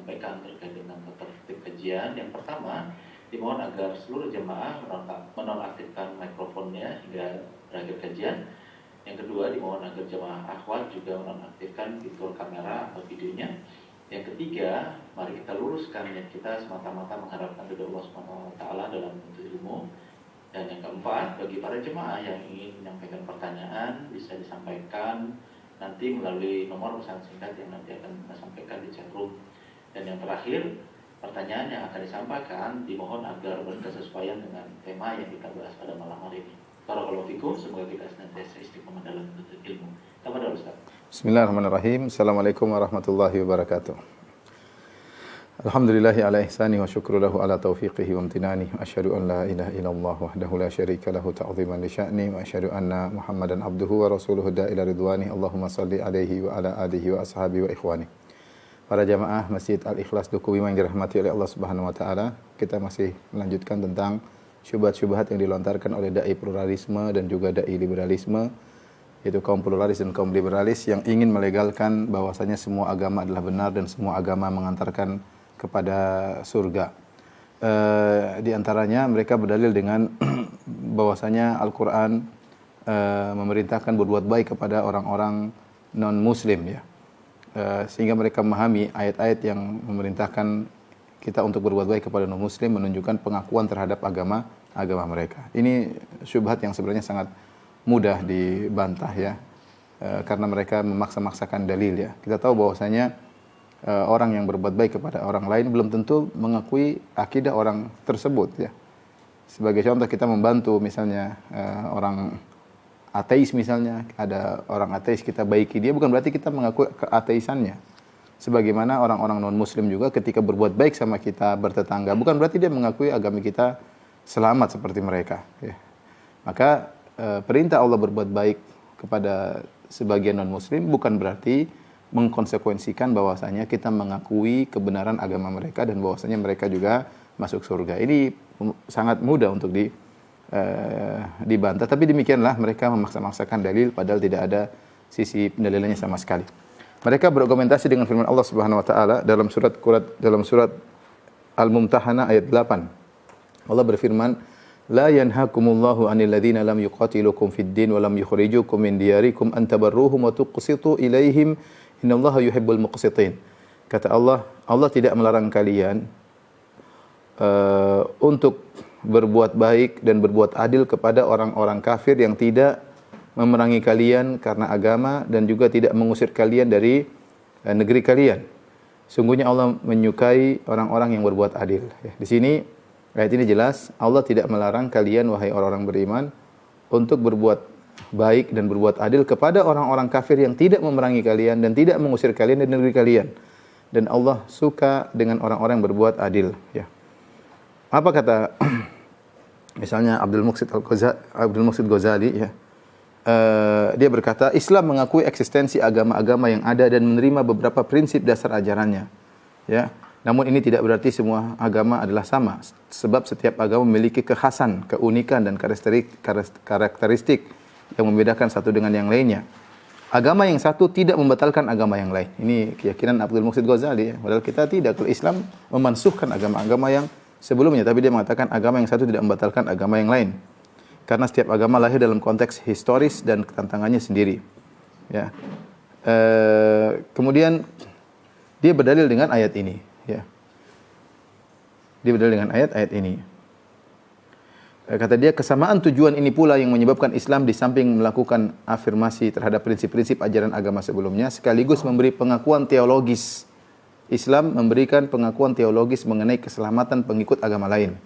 sampaikan terkait dengan tata tertib kajian. Yang pertama, dimohon agar seluruh jemaah menonaktifkan mikrofonnya hingga berakhir kajian. Yang kedua, dimohon agar jemaah akhwat juga menonaktifkan fitur kamera atau videonya. Yang ketiga, mari kita luruskan niat kita semata-mata mengharapkan ridho Allah SWT dalam menuntut ilmu. Dan yang keempat, bagi para jemaah yang ingin menyampaikan pertanyaan bisa disampaikan nanti melalui nomor pesan singkat yang nanti akan kita sampaikan di chat room. Dan yang terakhir, pertanyaan yang akan disampaikan dimohon agar berkesesuaian dengan tema yang kita bahas pada malam hari ini. Barakallahu fikum, semoga kita senantiasa istiqomah dalam menuntut ilmu. Tafadhol Ustaz. Bismillahirrahmanirrahim. Assalamualaikum warahmatullahi wabarakatuh. Alhamdulillahi ala ihsani wa syukru lahu ala taufiqihi wa amtinani. Asyhadu an la ilaha illallah wahdahu la syarika lahu ta'ziman li sya'ni wa asyhadu anna Muhammadan abduhu wa rasuluhu ila ridwani. Allahumma salli alaihi wa ala alihi wa ashabihi wa ikhwani. Para jamaah Masjid Al-Ikhlas Duku Wima yang dirahmati oleh Allah Subhanahu wa taala, kita masih melanjutkan tentang syubhat-syubhat yang dilontarkan oleh dai pluralisme dan juga dai liberalisme, yaitu kaum pluralis dan kaum liberalis yang ingin melegalkan bahwasanya semua agama adalah benar dan semua agama mengantarkan kepada surga. Di antaranya mereka berdalil dengan bahwasanya Al-Quran memerintahkan berbuat baik kepada orang-orang non-Muslim, ya. Sehingga mereka memahami ayat-ayat yang memerintahkan kita untuk berbuat baik kepada non-Muslim menunjukkan pengakuan terhadap agama mereka. Ini syubhat yang sebenarnya sangat mudah dibantah, ya, karena mereka memaksa-maksakan dalil, ya. Kita tahu bahwasanya orang yang berbuat baik kepada orang lain belum tentu mengakui akidah orang tersebut, ya. Sebagai contoh, kita membantu misalnya orang ateis, misalnya ada orang ateis, kita baiki dia, bukan berarti kita mengakui keateisannya. Sebagaimana orang-orang non-Muslim juga ketika berbuat baik sama kita, bertetangga, bukan berarti dia mengakui agama kita selamat seperti mereka, ya. Maka perintah Allah berbuat baik kepada sebagian non-Muslim bukan berarti mengkonsekuensikan bahwasanya kita mengakui kebenaran agama mereka dan bahwasanya mereka juga masuk surga. Ini sangat mudah untuk dibantah, tapi demikianlah mereka memaksa-maksakan dalil padahal tidak ada sisi pendalilannya sama sekali. Mereka berargumentasi dengan firman Allah Subhanahu wa taala dalam surat Al-Mumtahanah ayat 8. Allah berfirman, "La yanhakumullahu 'anil ladzina lam yuqatilukum fid din wa lam yukhrijukum min diyarikum an tabarruhum wa tuqsitu ilaihim innallaha yuhibbul muqsitin." Kata Allah, Allah tidak melarang kalian untuk berbuat baik dan berbuat adil kepada orang-orang kafir yang tidak memerangi kalian karena agama dan juga tidak mengusir kalian dari negeri kalian. Sungguhnya Allah menyukai orang-orang yang berbuat adil. Ya, di sini ayat ini jelas, Allah tidak melarang kalian wahai orang-orang beriman untuk berbuat baik dan berbuat adil kepada orang-orang kafir yang tidak memerangi kalian dan tidak mengusir kalian dari negeri kalian. Dan Allah suka dengan orang-orang yang berbuat adil, ya. Apa kata misalnya Abdul Muqsid Ghazali, ya. Dia berkata, Islam mengakui eksistensi agama-agama yang ada dan menerima beberapa prinsip dasar ajarannya, ya. Namun ini tidak berarti semua agama adalah sama, sebab setiap agama memiliki kekhasan, keunikan dan karakteristik yang membedakan satu dengan yang lainnya. Agama yang satu tidak membatalkan agama yang lain. Ini keyakinan Abdul Muqsid Ghazali, ya. Padahal kita tidak. Kalau Islam memansuhkan agama-agama yang sebelumnya, tapi dia mengatakan agama yang satu tidak membatalkan agama yang lain. Karena setiap agama lahir dalam konteks historis dan tantangannya sendiri, ya. Kemudian dia berdalil dengan ayat ini, ya. Dia berdalil dengan ayat ini. Kata dia, kesamaan tujuan ini pula yang menyebabkan Islam di samping melakukan afirmasi terhadap prinsip-prinsip ajaran agama sebelumnya, sekaligus memberi pengakuan teologis. Islam memberikan pengakuan teologis mengenai keselamatan pengikut agama lain.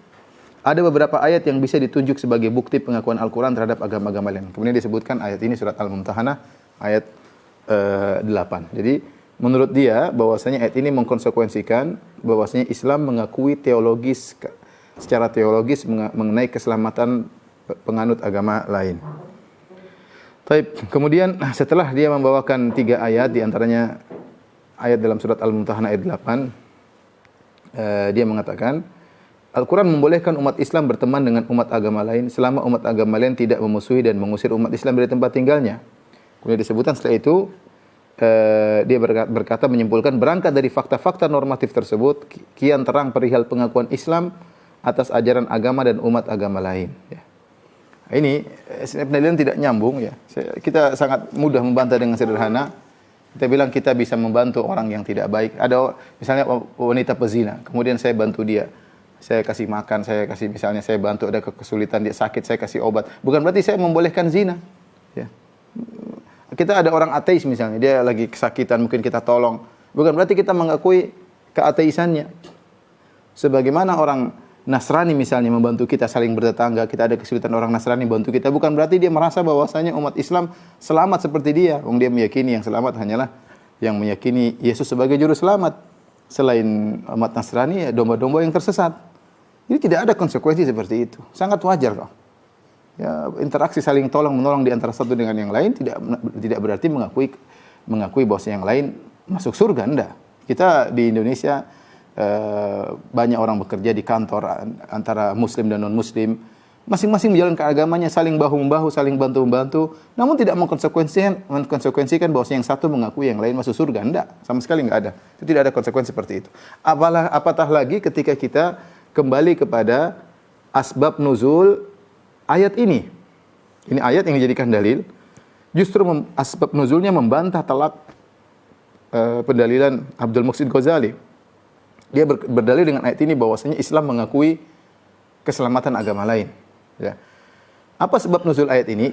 Ada beberapa ayat yang bisa ditunjuk sebagai bukti pengakuan Al-Quran terhadap agama-agama lain. Kemudian disebutkan ayat ini surat Al-Mumtahanah ayat 8. Jadi menurut dia bahwasanya ayat ini mengkonsekuensikan bahwasanya Islam mengakui secara teologis mengenai keselamatan penganut agama lain. Baik, kemudian setelah dia membawakan 3 ayat, di antaranya ayat dalam surat Al-Mumtahanah ayat 8, dia mengatakan Al-Quran membolehkan umat Islam berteman dengan umat agama lain selama umat agama lain tidak memusuhi dan mengusir umat Islam dari tempat tinggalnya. Kemudian disebutkan setelah itu dia berkata menyimpulkan berangkat dari fakta-fakta normatif tersebut kian terang perihal pengakuan Islam atas ajaran agama dan umat agama lain. Ya. Ini penilaian tidak nyambung ya. Kita sangat mudah membantah dengan sederhana. Kita bilang kita bisa membantu orang yang tidak baik. Ada misalnya wanita pezina, kemudian saya bantu dia. Saya kasih makan, saya bantu ada kesulitan dia sakit, saya kasih obat. Bukan berarti saya membolehkan zina. Ya. Kita ada orang ateis misalnya, dia lagi kesakitan, mungkin kita tolong. Bukan berarti kita mengakui keateisannya. Sebagaimana orang Nasrani misalnya membantu kita saling bertetangga, kita ada kesulitan orang Nasrani bantu kita, bukan berarti dia merasa bahwasanya umat Islam selamat seperti dia. Dia meyakini yang selamat hanyalah yang meyakini Yesus sebagai juru selamat. Selain umat Nasrani, ya domba-domba yang tersesat. Jadi tidak ada konsekuensi seperti itu. Sangat wajar kok. Ya, interaksi saling tolong-menolong di antara satu dengan yang lain tidak berarti mengakui bahwa yang lain masuk surga, enggak. Kita di Indonesia banyak orang bekerja di kantor antara muslim dan non-muslim, masing-masing menjalankan agamanya, saling bahu-membahu, saling bantu-membantu, namun tidak mengkonsekuensikan bahwa yang satu mengakui yang lain masuk surga, enggak. Sama sekali enggak ada. Itu tidak ada konsekuensi seperti itu. Apatah lagi ketika kita kembali kepada asbab nuzul ayat ini. Ini ayat yang dijadikan dalil. Justru asbab nuzulnya membantah telak pendalilan Abdul Muhsin Ghazali. Dia berdalil dengan ayat ini bahwasanya Islam mengakui keselamatan agama lain. Ya. Apa sebab nuzul ayat ini?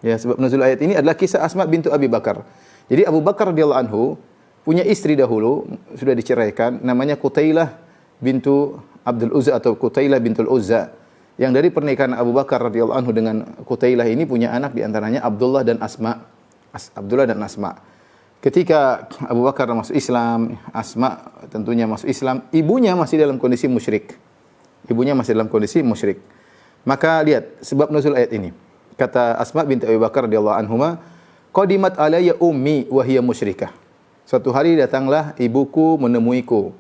Ya, sebab nuzul ayat ini adalah kisah Asma bintu Abi Bakar. Jadi Abu Bakar radhiyallahu anhu punya istri dahulu, sudah diceraikan, namanya Qutailah bintu Abdul Uzza atau Qutailah bintul Uzza. Yang dari pernikahan Abu Bakar radhiyallahu anhu dengan Qutailah ini punya anak di antaranya Abdullah dan Asma. Abdullah dan Asma. Ketika Abu Bakar masuk Islam, Asma tentunya masuk Islam, ibunya masih dalam kondisi musyrik. Maka lihat sebab nuzul ayat ini. Kata Asma binti Abu Bakar radhiyallahu anhuma, "Qadimat alayya ummi wa hiya musyrikah." Suatu hari datanglah ibuku menemuiku.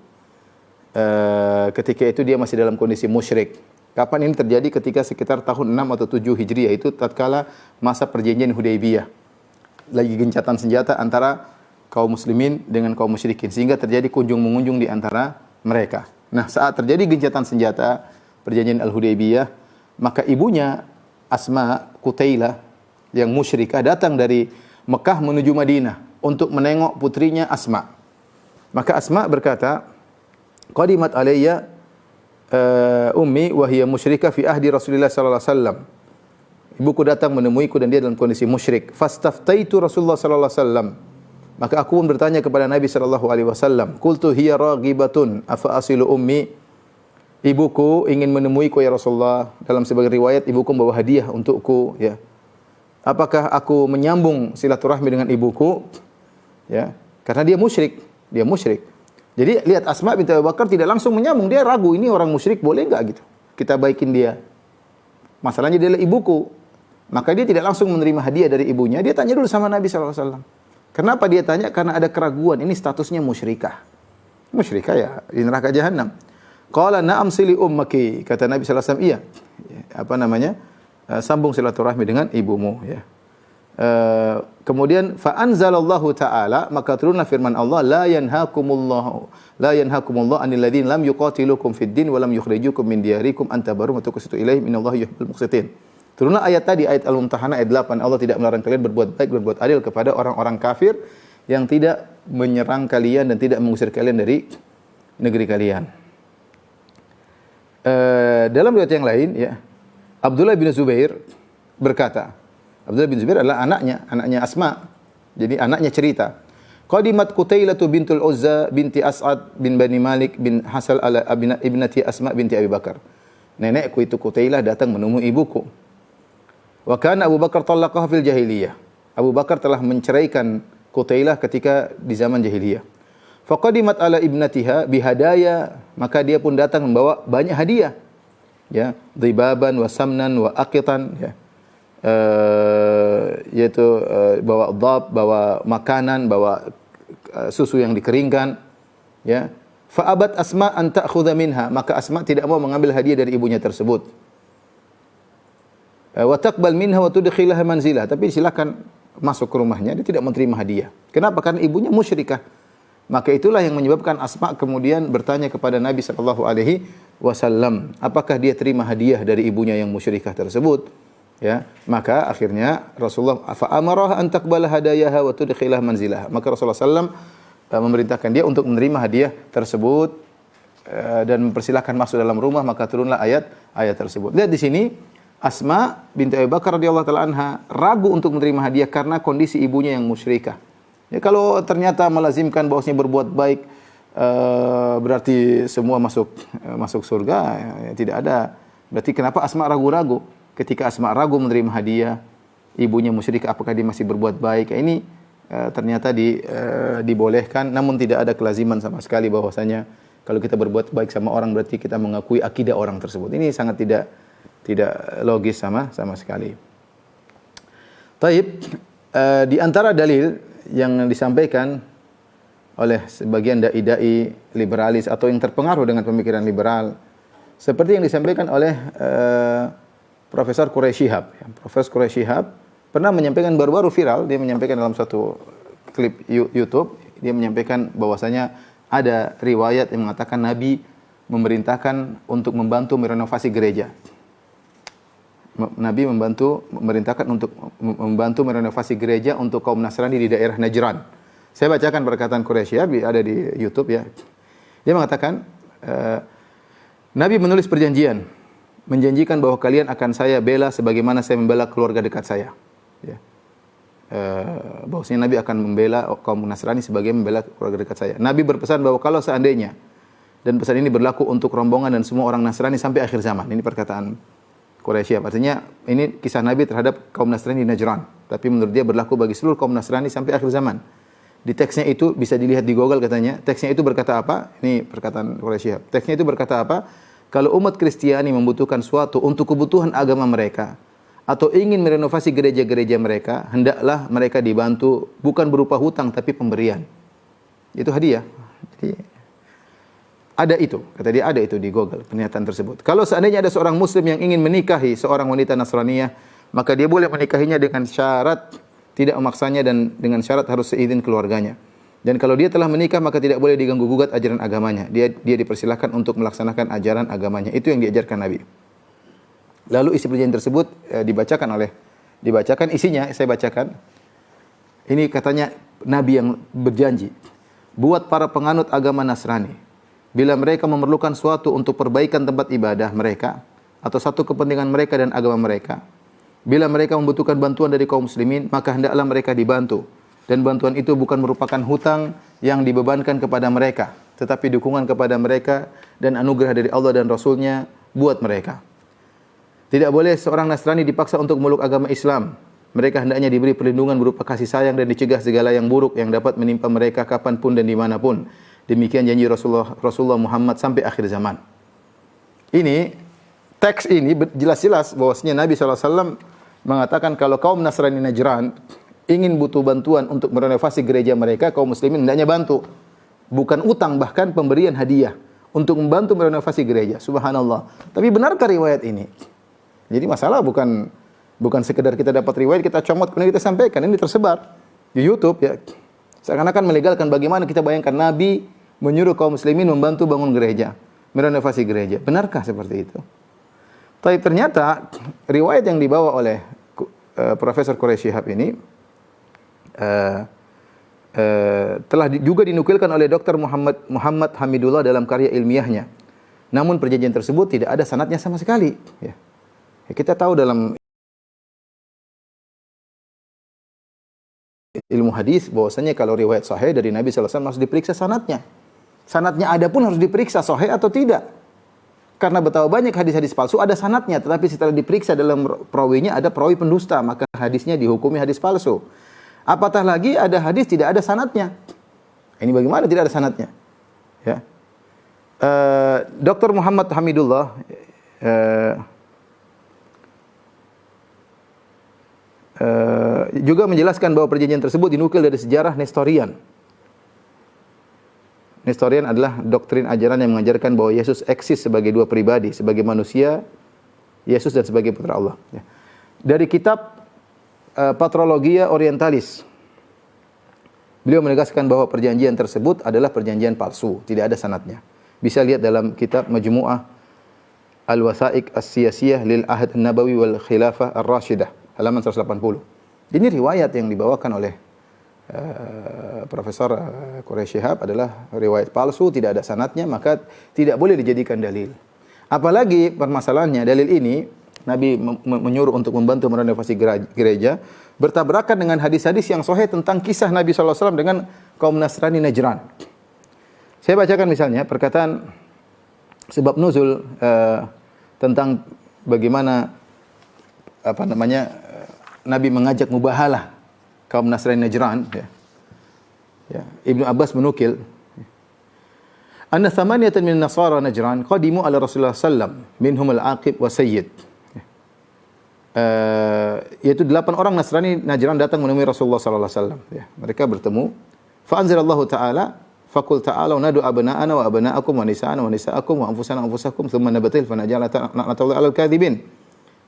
Ketika itu dia masih dalam kondisi musyrik. Kapan ini terjadi? Ketika sekitar tahun 6 atau 7 Hijriah, itu tatkala masa perjanjian Hudaybiyah. Lagi gencatan senjata antara kaum muslimin dengan kaum musyrikin, sehingga terjadi kunjung-mengunjung di antara mereka. Nah, saat terjadi gencatan senjata perjanjian Al-Hudaybiyah, maka ibunya Asma Qutailah yang musyrikah datang dari Mekah menuju Madinah untuk menengok putrinya Asma. Maka Asma berkata, "Qadimat alayya ummi wa hiya musyrikah fi ahdi Rasulullah sallallahu alaihi wasallam." Ibuku datang menemuiku dan dia dalam kondisi musyrik. Fastaftaitu Rasulullah sallallahu alaihi wasallam. Maka aku pun bertanya kepada Nabi sallallahu alaihi wasallam, "Qultu hiya raghibatun afa asilu ummi?" Ibuku ingin menemuiku ya Rasulullah. Dalam sebagian riwayat ibuku membawa hadiah untukku, ya. Apakah aku menyambung silaturahmi dengan ibuku? Ya, karena dia musyrik. Jadi lihat Asma binti Abu Bakar tidak langsung menyambung, dia ragu, ini orang musyrik boleh enggak gitu. Kita baikin dia. Masalahnya dia adalah ibuku. Maka dia tidak langsung menerima hadiah dari ibunya, dia tanya dulu sama Nabi sallallahu alaihi wasallam. Kenapa dia tanya? Karena ada keraguan, ini statusnya musyrikah. Musyrikah ya di neraka jahanam. Qala na'am sili ummaki, kata Nabi sallallahu alaihi wasallam, iya. Sambung silaturahmi dengan ibumu, ya. Kemudian fa anzalallahu ta'ala, maka turunlah firman Allah, la yanhakumullahu anil ladzina lam yuqatilukum fid din wa lam yukhrijukum min diyarikum an tabarrum wa tuqsitu ilaihim innallaha yuhibbul muqsitin. Turunlah ayat tadi, ayat Al-Mumtahanah ayat 8. Allah tidak melarang kalian berbuat baik, berbuat adil kepada orang-orang kafir yang tidak menyerang kalian dan tidak mengusir kalian dari negeri kalian. Dalam riwayat yang lain, ya, Abdullah bin Zubair berkata, Abdullah bin Zubair adalah anaknya Asma. Jadi anaknya cerita, Qadimat Qutailah bintul Uzza binti As'ad bin Bani Malik bin Hasal ala ibnati Asma binti Abi Bakar. Nenekku itu Qutailah datang menemui ibuku. Wa kana Abu Bakar talaqaha fil jahiliyah. Abu Bakar telah menceraikan Qutailah ketika di zaman jahiliyah. Faqadimat ala ibnatiha bihadaya, maka dia pun datang membawa banyak hadiah. Ya, dhibaban wa samnan wa aqitan, ya. Yaitu bawa dhab, bawa makanan, bawa susu yang dikeringkan, ya. Fa abat Asma an ta'khudha minha, maka Asma tidak mau mengambil hadiah dari ibunya tersebut. Wa taqbal minha wa tudkhilaha manzilah, tapi silakan masuk ke rumahnya, dia tidak menerima hadiah. Kenapa? Karena ibunya musyrikah. Maka itulah yang menyebabkan Asma kemudian bertanya kepada Nabi SAW, apakah dia terima hadiah dari ibunya yang musyrikah tersebut? Ya, maka akhirnya Rasulullah fa'amarah an taqbala hadayaha wa tudkhilah manzilah. Maka Rasulullah SAW memerintahkan dia untuk menerima hadiah tersebut dan mempersilahkan masuk dalam rumah, maka turunlah ayat tersebut. Lihat di sini Asma binti Abi Bakar radhiyallahu taala anha ragu untuk menerima hadiah karena kondisi ibunya yang musyrikah. Ya, kalau ternyata melazimkan bahwasanya berbuat baik berarti semua masuk surga, ya, tidak ada. Berarti kenapa Asma ragu-ragu? Ketika Asma ragu menerima hadiah, ibunya musyrikah, apakah dia masih berbuat baik? Ini ternyata dibolehkan, namun tidak ada kelaziman sama sekali bahwasanya kalau kita berbuat baik sama orang berarti kita mengakui akidah orang tersebut. Ini sangat tidak logis sama sekali. Taib, di antara dalil yang disampaikan oleh sebagian dai-dai liberalis atau yang terpengaruh dengan pemikiran liberal, seperti yang disampaikan oleh Profesor Quraish Shihab. Profesor Quraish Shihab pernah menyampaikan, baru-baru viral, dia menyampaikan dalam satu klip YouTube, dia menyampaikan bahwasanya ada riwayat yang mengatakan Nabi memerintahkan untuk membantu merenovasi gereja. Nabi memerintahkan untuk membantu merenovasi gereja untuk kaum Nasrani di daerah Najran. Saya bacakan perkataan Quraish Shihab, ada di YouTube ya. Dia mengatakan, Nabi menulis perjanjian, menjanjikan bahwa kalian akan saya bela sebagaimana saya membela keluarga dekat saya. Ya. Bahwasanya Nabi akan membela kaum Nasrani sebagai membela keluarga dekat saya. Nabi berpesan bahwa kalau seandainya, dan pesan ini berlaku untuk rombongan dan semua orang Nasrani sampai akhir zaman. Ini perkataan Quraish. Artinya ini kisah Nabi terhadap kaum Nasrani di Najran, tapi menurut dia berlaku bagi seluruh kaum Nasrani sampai akhir zaman. Di teksnya itu bisa dilihat di Google katanya. Teksnya itu berkata apa? Ini perkataan Quraish. Teksnya itu berkata apa? Kalau umat Kristiani membutuhkan suatu untuk kebutuhan agama mereka atau ingin merenovasi gereja-gereja mereka, hendaklah mereka dibantu bukan berupa hutang tapi pemberian. Itu hadiah. Jadi ada itu, kata dia ada itu di Google pernyataan tersebut. Kalau seandainya ada seorang muslim yang ingin menikahi seorang wanita Nasraniyah, maka dia boleh menikahinya dengan syarat tidak memaksanya dan dengan syarat harus seizin keluarganya. Dan kalau dia telah menikah maka tidak boleh diganggu gugat ajaran agamanya. Dia dipersilahkan untuk melaksanakan ajaran agamanya. Itu yang diajarkan Nabi. Lalu isi perjanjian tersebut dibacakan isinya, saya bacakan. Ini katanya Nabi yang berjanji, buat para penganut agama Nasrani, bila mereka memerlukan suatu untuk perbaikan tempat ibadah mereka atau satu kepentingan mereka dan agama mereka, bila mereka membutuhkan bantuan dari kaum muslimin, maka hendaklah mereka dibantu. Dan bantuan itu bukan merupakan hutang yang dibebankan kepada mereka, tetapi dukungan kepada mereka dan anugerah dari Allah dan Rasul-Nya buat mereka. Tidak boleh seorang Nasrani dipaksa untuk memeluk agama Islam. Mereka hendaknya diberi perlindungan berupa kasih sayang dan dicegah segala yang buruk yang dapat menimpa mereka kapanpun dan dimanapun. Demikian janji Rasulullah Muhammad sampai akhir zaman. Ini, teks ini jelas-jelas bahwasanya Nabi SAW mengatakan kalau kaum Nasrani Najran ingin butuh bantuan untuk merenovasi gereja mereka, kaum muslimin hendaknya bantu. Bukan utang, bahkan pemberian hadiah untuk membantu merenovasi gereja. Subhanallah. Tapi benarkah riwayat ini? Jadi masalah bukan sekedar kita dapat riwayat, kita comot, kemudian kita sampaikan. Ini tersebar di YouTube ya. Seakan-akan melegalkan bagaimana kita bayangkan Nabi menyuruh kaum muslimin membantu bangun gereja, merenovasi gereja. Benarkah seperti itu? Tapi ternyata riwayat yang dibawa oleh Profesor Quraish Shihab ini telah juga dinukilkan oleh Dr. Muhammad Hamidullah dalam karya ilmiahnya. Namun perjanjian tersebut tidak ada sanadnya sama sekali. Ya. Kita tahu dalam ilmu hadis bahwasanya kalau riwayat sahih dari Nabi SAW harus diperiksa sanadnya. Sanadnya ada pun harus diperiksa sahih atau tidak. Karena betapa banyak hadis-hadis palsu ada sanadnya, tetapi setelah diperiksa dalam perawinya ada perawi pendusta, maka hadisnya dihukumi hadis palsu. Apatah lagi ada hadis tidak ada sanadnya. Ini bagaimana tidak ada sanadnya? Ya. Dr. Muhammad Hamidullah juga menjelaskan bahwa perjanjian tersebut dinukil dari sejarah Nestorian. Nestorian adalah doktrin ajaran yang mengajarkan bahwa Yesus eksis sebagai dua pribadi, sebagai manusia, Yesus dan sebagai putra Allah. Dari kitab Patrologia Orientalis. Beliau menegaskan bahwa perjanjian tersebut adalah perjanjian palsu, tidak ada sanadnya. Bisa lihat dalam kitab Majmu'ah Al-Wathaiq As-Siyasiyah lil Ahd An-Nabawi wal Khilafah Ar-Rashidah, halaman 180. Ini riwayat yang dibawakan oleh Profesor Quraisy Shihab adalah riwayat palsu, tidak ada sanadnya, maka tidak boleh dijadikan dalil. Apalagi permasalahannya, dalil ini Nabi menyuruh untuk membantu merenovasi gereja, bertabrakan dengan hadis-hadis yang sahih tentang kisah Nabi SAW dengan kaum Nasrani Najran. Saya bacakan misalnya perkataan sebab nuzul tentang bagaimana Nabi mengajak mubahalah kaum Nasrani Najran. Ibnu Abbas menukil, anna thamaniyatan min nasara Najran qadimu ala Rasulullah sallam minhum al-Aqib wa Sayyid. Yaitu 8 orang Nasrani Najran datang menemui Rasulullah sallallahu alaihi wasallam. Mereka bertemu. Fa anzalallahu ta'ala faqul ta'alu nadu abna'ana wa abna'akum wa nisa'ana wa nisa'akum wa anfusana wa anfusakum thumma nabatil fa naj'ala ta'ala 'alal kadhibin.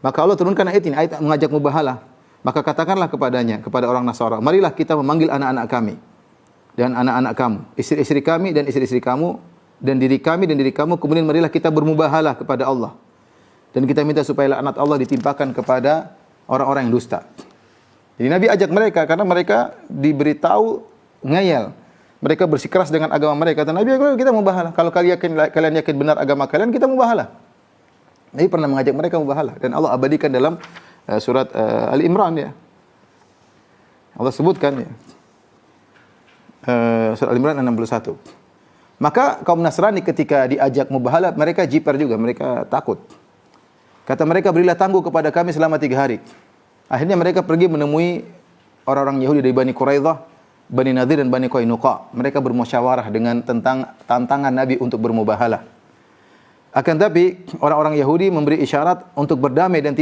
Maka Allah turunkan ayat ini, ayat mengajak mubahalah. Maka katakanlah kepadanya, kepada orang Nasara, marilah kita memanggil anak-anak kami dan anak-anak kamu, istri-istri kami dan istri-istri kamu, dan diri kami dan diri kamu, kemudian marilah kita bermubahalah kepada Allah. Dan kita minta supaya laknat Allah ditimpakan kepada orang-orang yang dusta. Jadi Nabi ajak mereka karena mereka diberitahu ngeyel. Mereka bersikeras dengan agama mereka. Kata Nabi, kita mubahalah. Kalau kalian yakin benar agama kalian, kita mubahalah. Nabi pernah mengajak mereka mubahalah. Dan Allah abadikan dalam surat Ali Imran ya. Allah sebutkan ya. Surat Ali Imran 61. Maka kaum Nasrani ketika diajak mubahalah, mereka jiper juga, mereka takut. Kata mereka, berilah tangguh kepada kami selama 3 hari. Akhirnya mereka pergi menemui orang-orang Yahudi dari Bani Quraidah, Bani Nadir dan Bani Qainuqa. Mereka bermusyawarah dengan tentang tantangan Nabi untuk bermubahalah. Akan tapi orang-orang Yahudi memberi isyarat untuk berdamai dan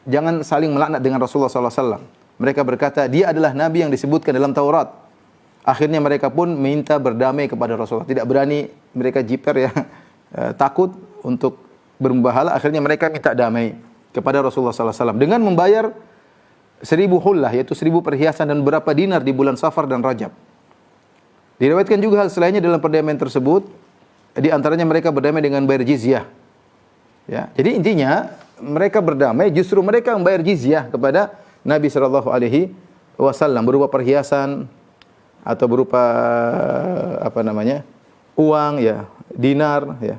jangan saling melaknat dengan Rasulullah SAW. Mereka berkata, dia adalah Nabi yang disebutkan dalam Taurat. Akhirnya mereka pun minta berdamai kepada Rasulullah. Tidak berani, mereka jiper ya, takut untuk bermubahalah. Akhirnya mereka minta damai kepada Rasulullah SAW dengan membayar 1000 hullah, yaitu 1000 perhiasan dan beberapa dinar di bulan Safar dan Rajab. Diriwayatkan juga hal selainnya dalam perdamaian tersebut. Di antaranya mereka berdamai dengan bayar jizyah. Ya, jadi intinya mereka berdamai, justru mereka membayar jizyah kepada Nabi SAW berupa perhiasan atau berupa uang ya, dinar ya.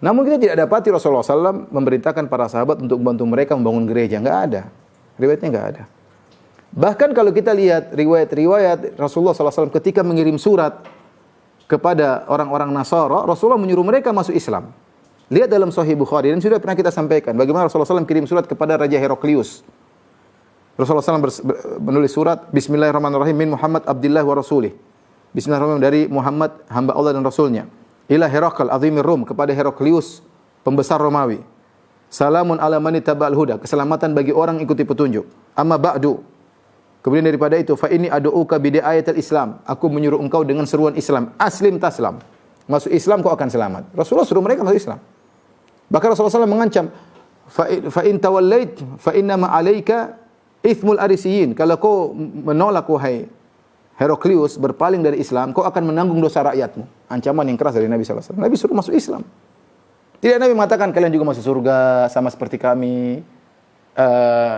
Namun kita tidak dapati Rasulullah SAW memerintahkan para sahabat untuk membantu mereka membangun gereja. Enggak ada. Riwayatnya enggak ada. Bahkan kalau kita lihat riwayat-riwayat Rasulullah SAW ketika mengirim surat kepada orang-orang Nasara, Rasulullah menyuruh mereka masuk Islam. Lihat dalam Sahih Bukhari, dan sudah pernah kita sampaikan bagaimana Rasulullah SAW kirim surat kepada Raja Heraklius. Rasulullah SAW menulis surat, Bismillahirrahmanirrahim, min Muhammad Abdillah wa Rasulih. Bismillahirrahmanirrahim, dari Muhammad, hamba Allah dan Rasulnya. Ila Herakl, azimir Rum, kepada Heraklius, pembesar Romawi. Salamun ala man ittaba'al huda, keselamatan bagi orang ikuti petunjuk. Amma ba'du. Kemudian daripada itu, fa inni ad'uka bi ayatil Islam. Aku menyuruh engkau dengan seruan Islam. Aslim taslam. Masuk Islam kau akan selamat. Rasulullah suruh mereka masuk Islam. Bahkan Rasulullah SAW mengancam, fa in tawallait fa inna ma 'alaika ithmul arisiyin. Kalau kau menolak wahai Heraklius, berpaling dari Islam, kau akan menanggung dosa rakyatmu. Ancaman yang keras dari Nabi SAW. Nabi suruh masuk Islam. Tidak Nabi mengatakan kalian juga masuk surga sama seperti kami.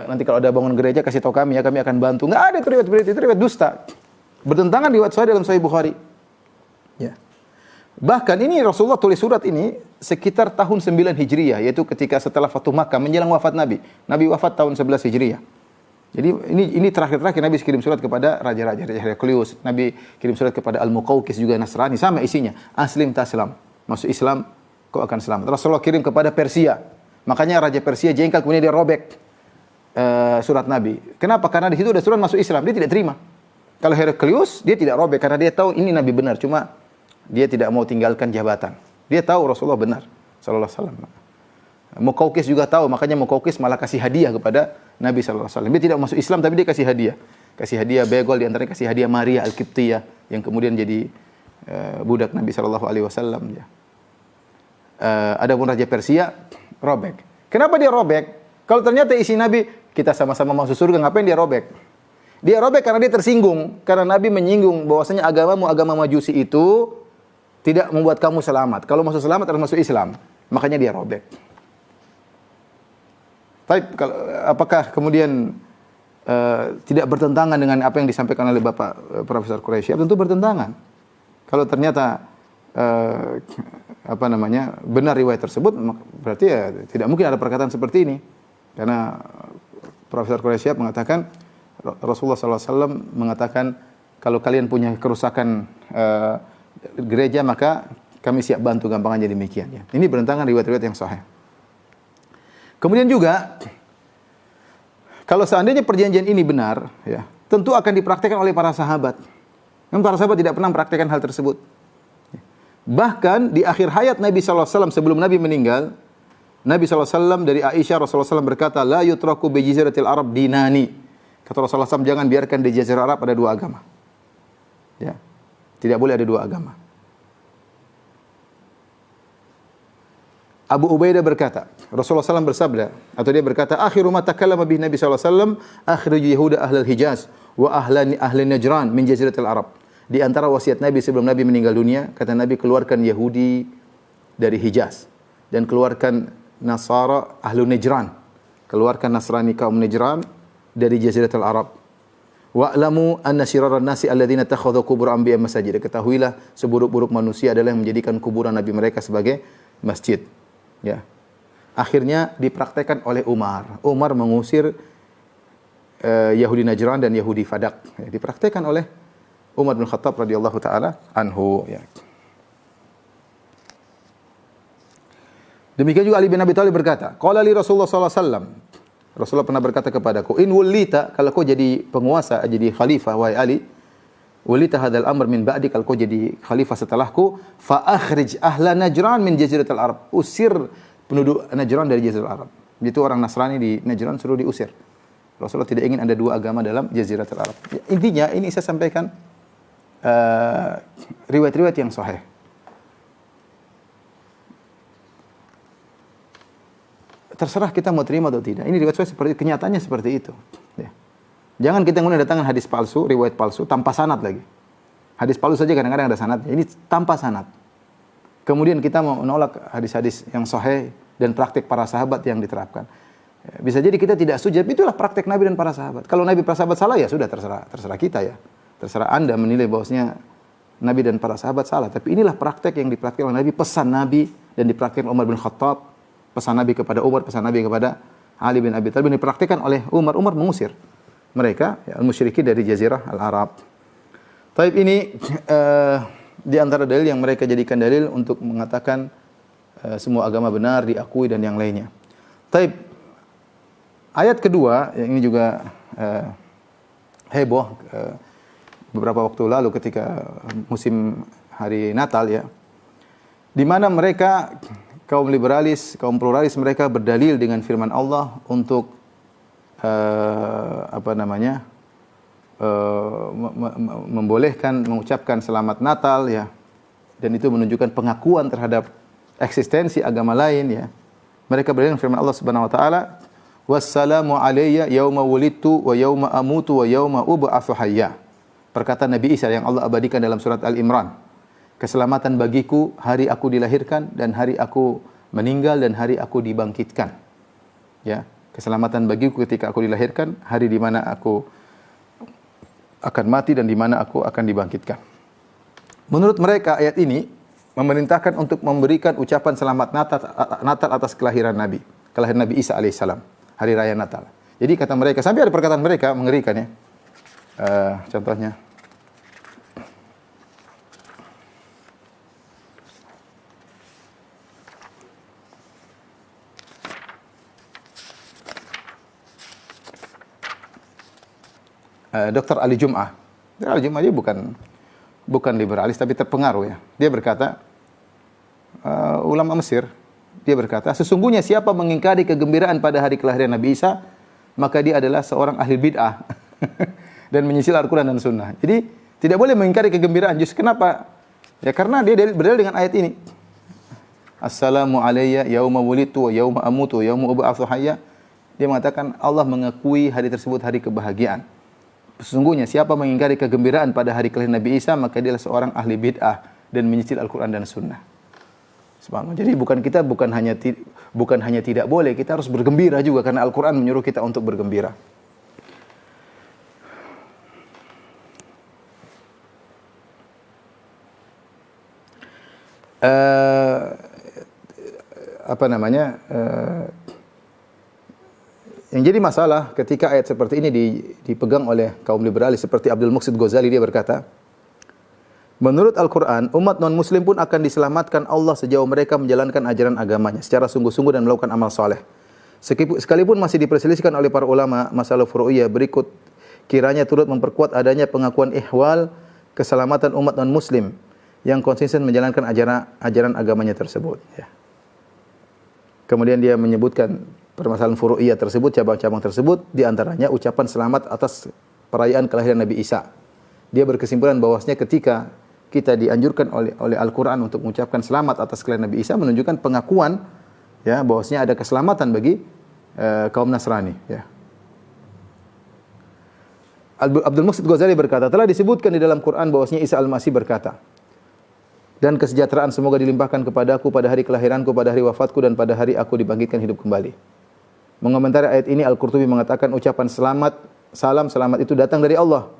Nanti kalau ada bangun gereja kasih tahu kami ya, kami akan bantu. Enggak ada itu riwayat dusta. Bertentangan riwayat sahih dalam Sahih Bukhari. Ya. Bahkan ini Rasulullah tulis surat ini sekitar tahun 9 Hijriah, yaitu ketika setelah Fatuh Makkah menjelang wafat Nabi. Nabi wafat tahun 11 Hijriah. Jadi ini terakhir-terakhir Nabi kirim surat kepada raja-raja Heraklius. Nabi kirim surat kepada Al-Muqawqis juga Nasrani, sama isinya. Aslim taslam. Masuk Islam kau akan selamat. Rasulullah kirim kepada Persia. Makanya raja Persia jengkel, kemudian dia robek surat Nabi. Kenapa? Karena di situ ada surat masuk Islam, dia tidak terima. Kalau Heraklius dia tidak robek karena dia tahu ini Nabi benar, cuma dia tidak mau tinggalkan jabatan. Dia tahu Rasulullah benar sallallahu alaihi wasallam. Muqawqis juga tahu, makanya Muqawqis malah kasih hadiah kepada Nabi sallallahu alaihi wasallam. Dia tidak masuk Islam tapi dia kasih hadiah. Kasih hadiah begol, di antaranya kasih hadiah Maria Al-Qibtiyah yang kemudian jadi budak Nabi sallallahu alaihi wasallam ya. Adapun raja Persia robek. Kenapa dia robek? Kalau ternyata isi Nabi, kita sama-sama masuk surga, ngapain dia robek? Dia robek karena dia tersinggung. Karena Nabi menyinggung bahwasanya agama Majusi itu tidak membuat kamu selamat. Kalau masuk selamat harus masuk Islam. Makanya dia robek. Apakah kemudian tidak bertentangan dengan apa yang disampaikan oleh Bapak Profesor Quraisy? Tentu bertentangan. Kalau ternyata benar riwayat tersebut, berarti ya tidak mungkin ada perkataan seperti ini. Karena Profesor Quraisy mengatakan, Rasulullah SAW mengatakan, kalau kalian punya kerusakan gereja, maka kami siap bantu, gampangannya demikian. Ya. Ini bertentangan riwayat-riwayat yang sahih. Kemudian juga, kalau seandainya perjanjian ini benar, ya, tentu akan dipraktikkan oleh para sahabat. Namun para sahabat tidak pernah mempraktikkan hal tersebut. Bahkan di akhir hayat Nabi SAW, sebelum Nabi meninggal, Nabi SAW dari Aisyah, Rasulullah SAW berkata, la yutraku bi jaziratil Arab dinani. Kata Rasulullah SAW, jangan biarkan di Jazirah Arab ada dua agama. Ya. Tidak boleh ada dua agama. Abu Ubaidah berkata, Rasulullah SAW bersabda, atau dia berkata, akhiru ma takallama bihi Nabi SAW, akhriju Yahuda ahlal Hijaz, wa ahli Najran min Jaziratil Arab. Di antara wasiat Nabi sebelum Nabi meninggal dunia, kata Nabi, keluarkan Yahudi dari Hijaz. Dan keluarkan Nasara ahlu Najran. Keluarkan Nasrani kaum Najran dari Jaziratul Arab. Wa'lamu anna syiraran nasi alladziina takhadhu qubur anbiya masajid. Ketahuilah seburuk-buruk manusia adalah yang menjadikan kuburan nabi mereka sebagai masjid. Ya. Akhirnya dipraktekkan oleh Umar. Umar mengusir Yahudi Najran dan Yahudi Fadak. Ya, dipraktekkan oleh Umar bin Khattab radhiyallahu taala anhu. Ya. Demikian juga Ali bin Abi Thalib berkata, qala li Rasulullah sallallahu alaihi wasallam. Rasulullah pernah berkata kepadaku, in wulita, kalau kau jadi penguasa, jadi khalifah, wahai Ali, wulita hadzal amr min ba'di, kalau kau jadi khalifah setelahku, fa akhrij ahla Najran min Jaziratul Arab. Usir penduduk Najran dari Jaziratul Arab. Itu orang Nasrani di Najran suruh diusir. Rasulullah tidak ingin ada dua agama dalam Jaziratul Arab. Ya, intinya ini saya sampaikan riwayat-riwayat yang sahih. Terserah kita mau terima atau tidak. Ini riwayat seperti kenyataannya seperti itu. Ya. Jangan kita kemudian datangkan hadis palsu, riwayat palsu tanpa sanad lagi. Hadis palsu saja kadang-kadang ada sanadnya. Ini tanpa sanad. Kemudian kita mau menolak hadis-hadis yang sahih dan praktik para sahabat yang diterapkan. Ya, bisa jadi kita tidak setuju. Itulah praktik Nabi dan para sahabat. Kalau Nabi para sahabat salah, ya sudah terserah kita ya. Terserah Anda menilai bahwasanya Nabi dan para sahabat salah. Tapi inilah praktek yang dipraktikkan oleh Nabi, pesan Nabi dan dipraktikkan Umar bin Khattab. Pesan Nabi kepada Umar, pesan Nabi kepada Ali bin Abi Thalib dipraktikkan oleh Umar. Umar mengusir mereka, ya, al-musyrikin dari Jazirah al-Arab. Taib ini di antara dalil yang mereka jadikan dalil untuk mengatakan semua agama benar diakui dan yang lainnya. Taib ayat kedua yang ini juga heboh beberapa waktu lalu ketika musim hari Natal ya, di mana mereka kaum liberalis, kaum pluralis mereka berdalil dengan firman Allah untuk membolehkan mengucapkan selamat Natal ya. Dan itu menunjukkan pengakuan terhadap eksistensi agama lain ya. Mereka berdalil dengan firman Allah Subhanahu wa taala, "Wassalamu alayya yauma wulidtu wa yauma amutu wa yauma ub'atsu hayya." Perkataan Nabi Isa yang Allah abadikan dalam surat Al-Imran. Keselamatan bagiku hari aku dilahirkan dan hari aku meninggal dan hari aku dibangkitkan. Ya, keselamatan bagiku ketika aku dilahirkan, hari di mana aku akan mati dan di mana aku akan dibangkitkan. Menurut mereka ayat ini memerintahkan untuk memberikan ucapan selamat Natal atas kelahiran Nabi Isa alaihissalam, hari raya Natal. Jadi kata mereka, sampai ada perkataan mereka mengerikan ya. Contohnya Dr. Ali Jum'ah. Dr. Ali Jum'ah dia bukan liberalis tapi terpengaruh ya. Dia berkata, ulama Mesir, dia berkata, sesungguhnya siapa mengingkari kegembiraan pada hari kelahiran Nabi Isa, maka dia adalah seorang ahli bid'ah dan menyisil Al-Quran dan Sunnah. Jadi tidak boleh mengingkari kegembiraan. Justru kenapa? Ya karena dia berdalil dengan ayat ini. Assalamu alayya yauma wulidtu wa yauma amutu wa yauma ub'atsu hayya. Dia mengatakan Allah mengakui hari tersebut hari kebahagiaan. Sesungguhnya siapa mengingkari kegembiraan pada hari kelahiran Nabi Isa, maka dia adalah seorang ahli bid'ah dan menyicil Al-Quran dan Sunnah. Subhanallah. Jadi bukan hanya tidak boleh, kita harus bergembira juga karena Al-Quran menyuruh kita untuk bergembira. Yang jadi masalah ketika ayat seperti ini dipegang oleh kaum liberalis seperti Abdul Muqsid Ghazali, dia berkata, menurut Al-Quran, umat non-muslim pun akan diselamatkan Allah sejauh mereka menjalankan ajaran agamanya secara sungguh-sungguh dan melakukan amal saleh. Sekalipun masih diperselisihkan oleh para ulama masalah furu'iyah berikut, kiranya turut memperkuat adanya pengakuan ihwal keselamatan umat non-muslim yang konsisten menjalankan ajaran agamanya tersebut. Ya. Kemudian dia menyebutkan permasalahan furu'iyah tersebut, cabang-cabang tersebut, di antaranya ucapan selamat atas perayaan kelahiran Nabi Isa. Dia berkesimpulan bahwasanya ketika kita dianjurkan oleh Al-Quran untuk mengucapkan selamat atas kelahiran Nabi Isa, menunjukkan pengakuan ya bahwasanya ada keselamatan bagi kaum Nasrani. Ya. Abdul Muqsid Ghazali berkata, telah disebutkan di dalam Quran bahwasanya Isa Al-Masih berkata, dan kesejahteraan semoga dilimpahkan kepadaku pada hari kelahiranku, pada hari wafatku, dan pada hari aku dibangkitkan hidup kembali. Mengomentari ayat ini, Al-Qurtubi mengatakan ucapan salam selamat itu datang dari Allah.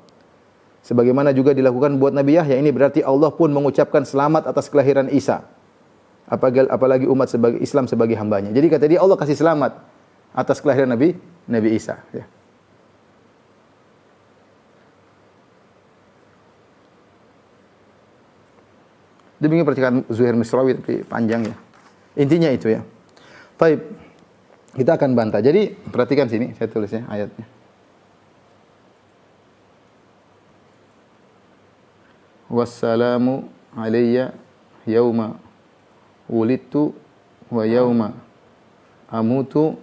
Sebagaimana juga dilakukan buat Nabi Yahya, ini berarti Allah pun mengucapkan selamat atas kelahiran Isa. Apalagi umat Islam sebagai hambanya. Jadi kata dia, Allah kasih selamat atas kelahiran Nabi Isa. Ya. Demikian percikan Zuhair Misrawi, tapi panjang ya. Intinya itu ya. Baik, kita akan bantah. Jadi perhatikan sini, saya tulis ya ayatnya. Wassalamu alayya yauma wulidtu wa yauma amutu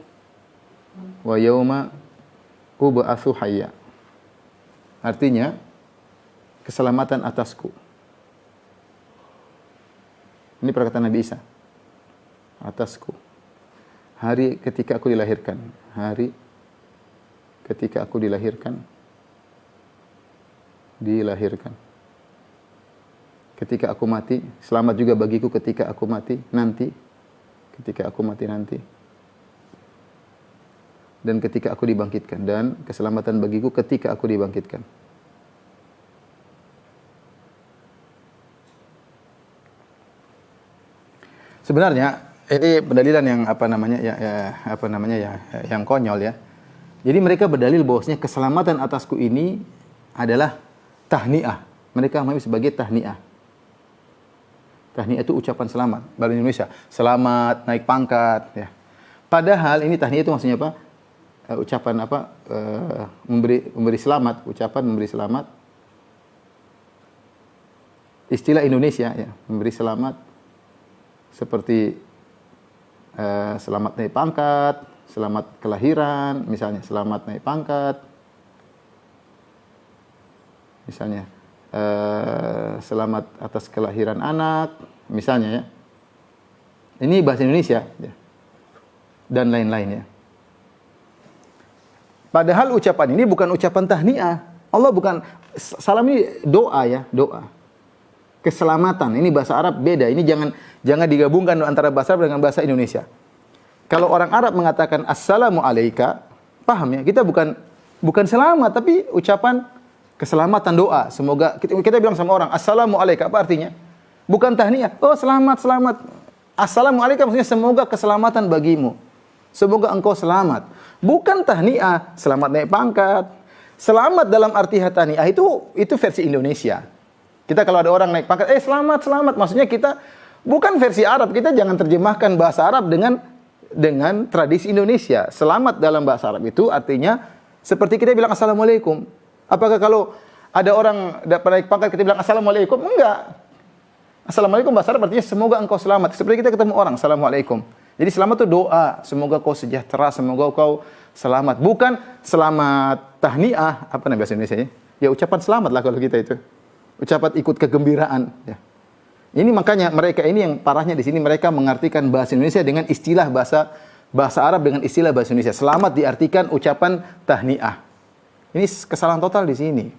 wa yauma ub'atsu hayya. Artinya keselamatan atasku. Ini perkataan Nabi Isa. Atasku. Hari ketika aku dilahirkan. Hari ketika aku dilahirkan. Dilahirkan. Ketika aku mati. Selamat juga bagiku ketika aku mati. Nanti. Ketika aku mati nanti. Dan ketika aku dibangkitkan. Dan keselamatan bagiku ketika aku dibangkitkan. Sebenarnya ini pendalilan yang yang konyol ya. Jadi mereka berdalil bahwasanya keselamatan atasku ini adalah tahniah. Mereka memahami sebagai tahniah. Tahniah itu ucapan selamat. Bahasa Indonesia, selamat naik pangkat ya. Padahal ini tahniah itu maksudnya apa? Ucapan apa? Memberi selamat, ucapan memberi selamat. Istilah Indonesia ya, memberi selamat. Seperti selamat naik pangkat, selamat kelahiran, misalnya selamat naik pangkat, misalnya selamat atas kelahiran anak, misalnya ya. Ini bahasa Indonesia ya. Dan lain-lain ya. Padahal ucapan ini bukan ucapan tahniah. Allah bukan, salam ini doa ya, doa. Keselamatan, ini bahasa Arab beda. Ini jangan digabungkan antara bahasa Arab dengan bahasa Indonesia. Kalau orang Arab mengatakan assalamu alayka, paham ya? Kita bukan selamat, tapi ucapan keselamatan, doa. Semoga kita bilang sama orang assalamu alayka, apa artinya? Bukan tahniah. Oh, selamat. Assalamu alayka maksudnya semoga keselamatan bagimu. Semoga engkau selamat. Bukan tahniah, selamat naik pangkat. Selamat dalam arti tahniah itu versi Indonesia. Kita kalau ada orang naik pangkat, selamat. Maksudnya kita bukan versi Arab. Kita jangan terjemahkan bahasa Arab dengan tradisi Indonesia. Selamat dalam bahasa Arab itu artinya seperti kita bilang assalamualaikum. Apakah kalau ada orang naik pangkat kita bilang assalamualaikum? Enggak. Assalamualaikum bahasa Arab artinya semoga engkau selamat. Seperti kita ketemu orang, assalamualaikum. Jadi selamat itu doa, semoga kau sejahtera, semoga kau selamat. Bukan selamat tahniah, apa namanya bahasa Indonesia-nya? Ya ucapan selamat lah kalau kita itu. Ucapan ikut kegembiraan ya. Ini makanya mereka ini yang parahnya di sini, mereka mengartikan bahasa Indonesia dengan istilah bahasa bahasa Arab dengan istilah bahasa Indonesia. Selamat diartikan ucapan tahniah. Ini kesalahan total di sini.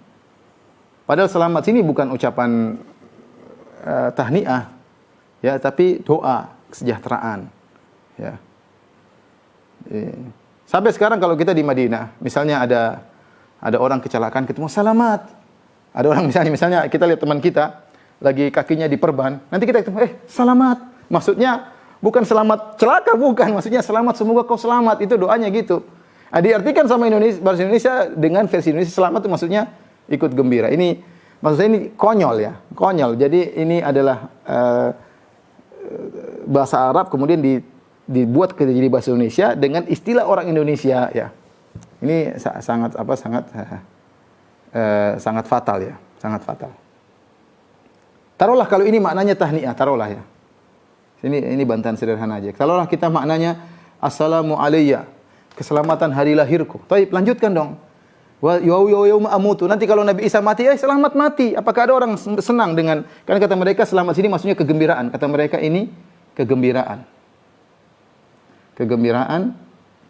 Padahal selamat sini bukan ucapan tahniah, ya, tapi doa kesejahteraan. Ya. Sampai sekarang kalau kita di Madinah, misalnya ada orang kecelakaan, ketemu selamat. Ada orang misalnya kita lihat teman kita lagi kakinya diperban, nanti kita ketemu selamat. Maksudnya bukan selamat celaka, bukan. Maksudnya selamat, semoga kau selamat. Itu doanya gitu. Diartikan sama bahasa Indonesia dengan versi Indonesia selamat itu maksudnya ikut gembira. Ini maksudnya ini konyol ya, konyol. Jadi ini adalah bahasa Arab kemudian dibuat jadi bahasa Indonesia dengan istilah orang Indonesia ya. Ini sangat fatal ya, sangat fatal. Taruhlah kalau ini maknanya tahniah, taruhlah ya. Ini bantahan sederhana aja. Taruhlah kita maknanya assalamu alayya, keselamatan hari lahirku. Baik, lanjutkan dong. Wa yauma amutu. Nanti kalau Nabi Isa mati, selamat mati. Apakah ada orang senang dengan, kan kata mereka selamat sini maksudnya kegembiraan. Kata mereka ini kegembiraan. Kegembiraan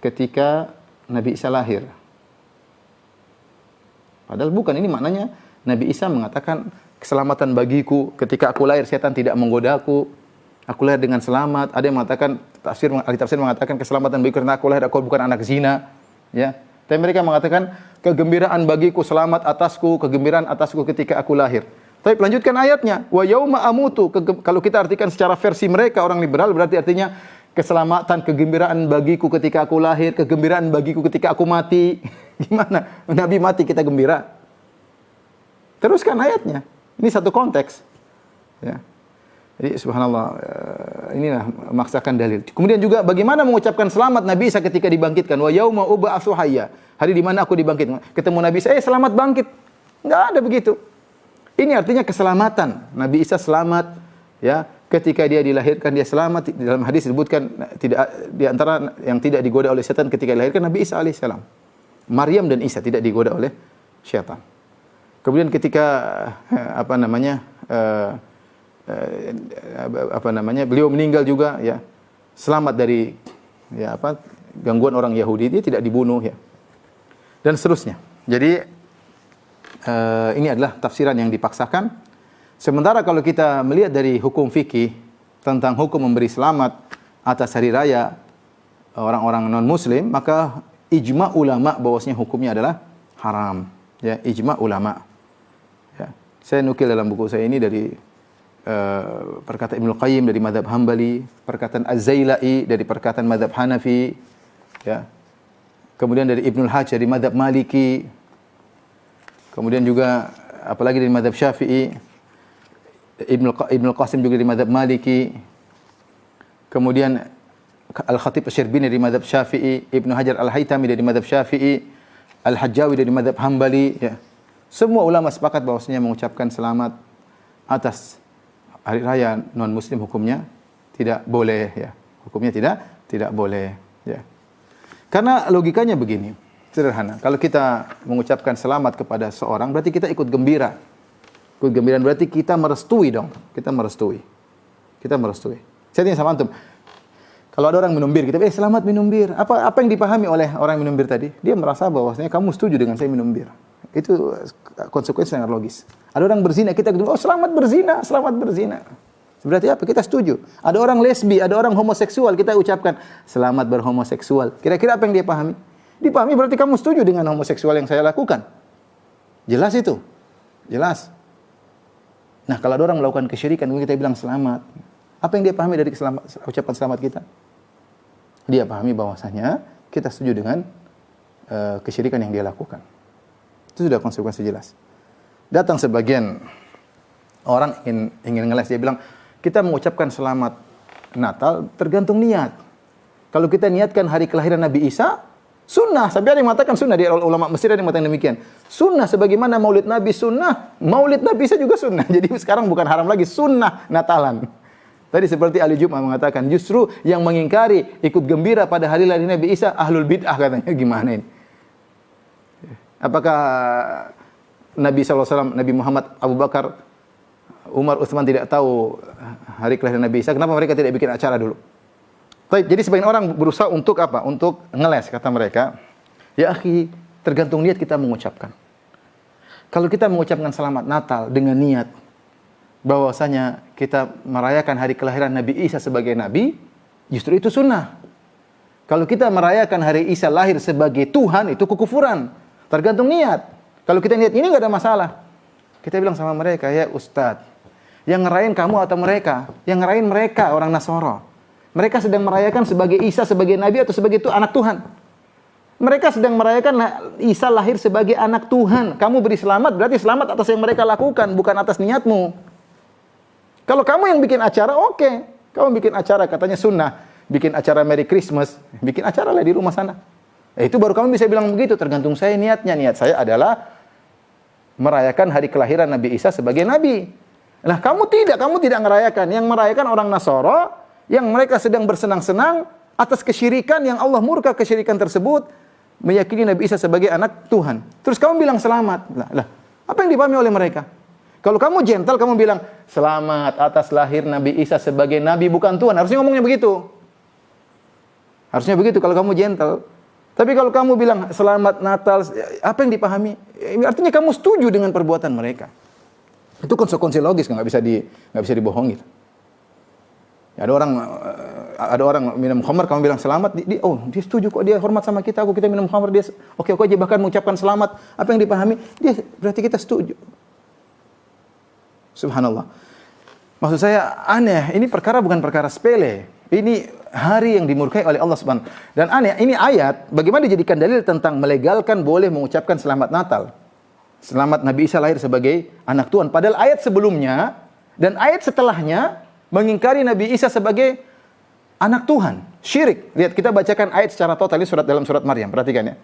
ketika Nabi Isa lahir. Padahal bukan, ini maknanya Nabi Isa mengatakan keselamatan bagiku ketika aku lahir setan tidak menggodaku. Aku lahir dengan selamat. Ada yang mengatakan ahli tafsir mengatakan keselamatan bagiku karena aku lahir aku bukan anak zina, ya. Tapi mereka mengatakan kegembiraan bagiku, selamat atasku, kegembiraan atasku ketika aku lahir. Tapi lanjutkan ayatnya, wa yauma amutu. Kalau kita artikan secara versi mereka orang liberal berarti artinya keselamatan, kegembiraan bagiku ketika aku lahir, kegembiraan bagiku ketika aku mati. Gimana? Nabi mati kita gembira. Teruskan ayatnya. Ini satu konteks. Ya. Jadi subhanallah, inilah memaksakan dalil. Kemudian juga bagaimana mengucapkan selamat Nabi Isa ketika dibangkitkan. Wa yauma ub'atsu hayya. Hari di mana aku dibangkitkan. Ketemu Nabi Isa, selamat bangkit. Enggak ada begitu. Ini artinya keselamatan. Nabi Isa selamat, ya. Ketika dia dilahirkan dia selamat. Dalam hadis disebutkan tidak di antara yang tidak digoda oleh setan ketika dilahirkan Nabi Isa alaihissalam. Maryam dan Isa tidak digoda oleh syaitan. Kemudian ketika beliau meninggal juga ya, selamat dari gangguan orang Yahudi, dia tidak dibunuh ya. Dan seterusnya. Jadi ini adalah tafsiran yang dipaksakan. Sementara kalau kita melihat dari hukum fikih tentang hukum memberi selamat atas hari raya orang-orang non-muslim, maka ijma ulama bahwasanya hukumnya adalah haram. Ya, ijma ulama. Ya. Saya nukil dalam buku saya ini dari perkataan Ibnu Qayyim dari mazhab Hambali, perkataan Az-Zailai dari perkataan mazhab Hanafi, ya. Kemudian dari Ibnul Hajj dari mazhab Maliki. Kemudian juga apalagi dari mazhab Syafi'i, Ibnu Qasim juga dari mazhab Maliki. Kemudian Al-Khatib Asy-Syirbini dari mazhab Syafi'i, Ibnu Hajar Al-Haytami dari mazhab Syafi'i, Al-Hajjawi dari mazhab Hambali, ya. Semua ulama sepakat bahwasanya mengucapkan selamat atas hari raya non muslim hukumnya tidak boleh ya. Hukumnya tidak boleh ya. Karena logikanya begini, sederhana. Kalau kita mengucapkan selamat kepada seorang berarti kita ikut gembira. Ikut gembira berarti kita merestui dong. Kita merestui. Saya tanya sama antum. Kalau ada orang minum bir, kita selamat minum bir. Apa yang dipahami oleh orang minum bir tadi? Dia merasa bahwasanya kamu setuju dengan saya minum bir. Itu konsekuensi sangat logis. Ada orang berzina, kita selamat berzina, selamat berzina. Berarti apa? Kita setuju. Ada orang lesbi, ada orang homoseksual, kita ucapkan selamat berhomoseksual. Kira-kira apa yang dia pahami? Dipahami berarti kamu setuju dengan homoseksual yang saya lakukan. Jelas itu. Jelas. Nah, kalau ada orang melakukan kesyirikan, kita bilang selamat. Apa yang dia pahami dari ucapan selamat kita? Dia pahami bahwasanya kita setuju dengan kesyirikan yang dia lakukan. Itu sudah konsekuensi jelas. Datang sebagian orang ingin ngeles, dia bilang, kita mengucapkan selamat Natal tergantung niat. Kalau kita niatkan hari kelahiran Nabi Isa, sunnah. Sampai ada yang mengatakan sunnah, di ulama Mesir ada yang mengatakan demikian. Sunnah sebagaimana Maulid Nabi sunnah, Maulid Nabi Isa juga sunnah. Jadi sekarang bukan haram lagi, sunnah Natalan. Tadi seperti Ali Jum'ah mengatakan, justru yang mengingkari ikut gembira pada hari lahir Nabi Isa ahlul bid'ah katanya. Gimana ini? Apakah Nabi SAW, Nabi Muhammad, Abu Bakar, Umar, Utsman tidak tahu hari kelahiran Nabi Isa? Kenapa mereka tidak bikin acara dulu? Jadi sebagian orang berusaha untuk apa? Untuk ngeles, kata mereka. Ya akhi, tergantung niat kita mengucapkan. Kalau kita mengucapkan selamat Natal dengan niat bahwasanya kita merayakan hari kelahiran Nabi Isa sebagai Nabi, justru itu sunnah. Kalau kita merayakan hari Isa lahir sebagai Tuhan, itu kekufuran. Tergantung niat. Kalau kita niat ini nggak ada masalah. Kita bilang sama mereka, ya Ustadz, yang ngerayain kamu atau mereka? Yang ngerayain mereka, orang Nasoro. Mereka sedang merayakan sebagai Isa sebagai Nabi atau sebagai anak Tuhan. Mereka sedang merayakan Isa lahir sebagai anak Tuhan. Kamu beri selamat, berarti selamat atas yang mereka lakukan, bukan atas niatmu. Kalau kamu yang bikin acara, oke. Kamu bikin acara, katanya sunnah. Bikin acara Merry Christmas, bikin acara lah di rumah sana. Itu baru kamu bisa bilang begitu, tergantung saya niatnya. Niat saya adalah merayakan hari kelahiran Nabi Isa sebagai Nabi. Nah, kamu tidak merayakan. Yang merayakan orang Nasoro, yang mereka sedang bersenang-senang atas kesyirikan yang Allah murka kesyirikan tersebut, meyakini Nabi Isa sebagai anak Tuhan. Terus kamu bilang selamat. Lah, apa yang dipahami oleh mereka? Kalau kamu gentle, kamu bilang selamat atas lahir Nabi Isa sebagai Nabi bukan Tuhan. Harusnya ngomongnya begitu. Harusnya begitu kalau kamu gentle. Tapi kalau kamu bilang selamat Natal, apa yang dipahami? Artinya kamu setuju dengan perbuatan mereka. Itu konsekuensi logis, nggak bisa dibohongin. Ya, ada orang minum khamar, kamu bilang selamat, dia setuju kok, dia hormat sama kita, kita minum khamar, dia oke aja bahkan mengucapkan selamat. Apa yang dipahami? Dia berarti kita setuju. Subhanallah. Maksud saya aneh, ini perkara bukan perkara sepele. Ini hari yang dimurkai oleh Allah Subhanahu. Dan aneh, ini ayat bagaimana dijadikan dalil tentang melegalkan boleh mengucapkan selamat Natal. Selamat Nabi Isa lahir sebagai anak Tuhan. Padahal ayat sebelumnya dan ayat setelahnya mengingkari Nabi Isa sebagai anak Tuhan. Syirik. Lihat, kita bacakan ayat secara total ini dalam surat Maryam. Perhatikan ya.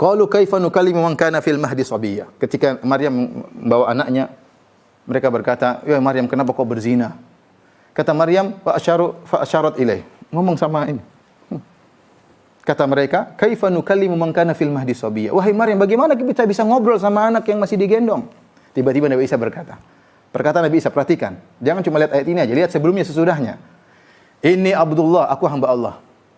Qalu kaifa nukallimu man kana fil mahdi sabiyya. Ketika Maryam membawa anaknya, mereka berkata, "Ya Maryam, kenapa kau berzina?" Kata Maryam, fa asyarat ilaih. Ngomong sama ini. Kata mereka, "Kaifa nukallimu man kana fil mahdi sabiyya?" Wahai Maryam, bagaimana kita bisa ngobrol sama anak yang masih digendong? Tiba-tiba Nabi Isa berkata. Perkataan Nabi Isa, perhatikan. Jangan cuma lihat ayat ini aja, lihat sebelumnya sesudahnya. Inni Abdullah, aku hamba Allah.